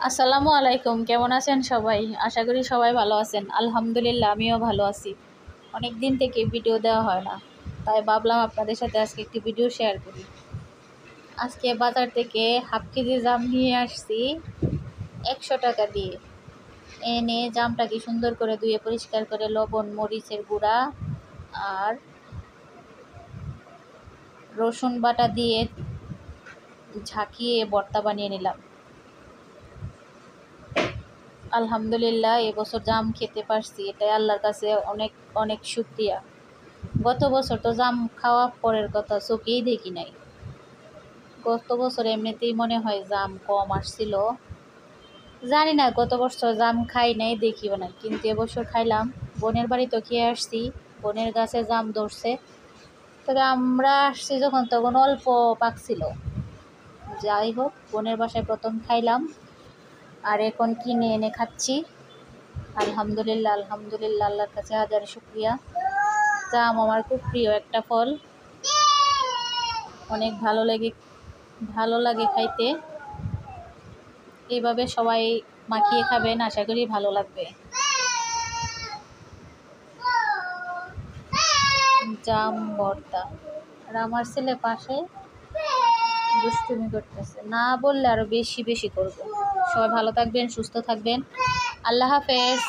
আসসালামু আলাইকুম, কেমন আছেন সবাই? আশা করি সবাই ভালো আছেন। আলহামদুলিল্লাহ, আমিও ভালো আছি। অনেক দিন থেকে ভিডিও দেওয়া হয় না, তাই ভাবলাম আপনাদের সাথে আজকে একটি ভিডিও শেয়ার করি। আজকে বাজার থেকে হাফ কেজি জাম নিয়ে আসছি 100 টাকা দিয়ে। এনে জামটাকে সুন্দর করে ধুয়ে পরিষ্কার করে লবণ, মরিচের গুঁড়া আর রসুন বাটা দিয়ে ঝাঁকিয়ে ভর্তা বানিয়ে নিলাম। আলহামদুলিল্লাহ, এবছর জাম খেতে পারছি, এটাই আল্লাহর কাছে অনেক অনেক শুকরিয়া। গত বছর তো জাম খাওয়া পরের কথা, চোখেই দেখি নাই। গত বছর এমনিতেই মনে হয় জাম কম আসছিল, জানি না গত বছর জাম খাই নাই দেখিও না, কিন্তু এবছর খাইলাম। বোনের বাড়ি তো খেয়ে আসছি, বোনের গাছে জাম ধরছে। তবে আমরা আসছি যখন তখন অল্প পাকছিল। যাই হোক, বোনের বাসায় প্রথম খাইলাম আর এখন কিনে এনে খাচ্ছি। আলহামদুলিল্লাহ আলহামদুলিল্লাহ, আল্লাহর কাছে হাজার শুকরিয়া। জাম আমার খুব প্রিয় একটা ফল, অনেক ভালো লাগে খাইতে। এইভাবে সবাই মাখিয়ে খাবেন, আশা করি ভালো লাগবে। জাম ভর্তা। আর আমার ছেলে পাশে দুষ্টুমি করতেছে, না বললে আরো বেশি বেশি করবো। সবাই ভালো থাকবেন, সুস্থ থাকবেন। আল্লাহ হাফেজ।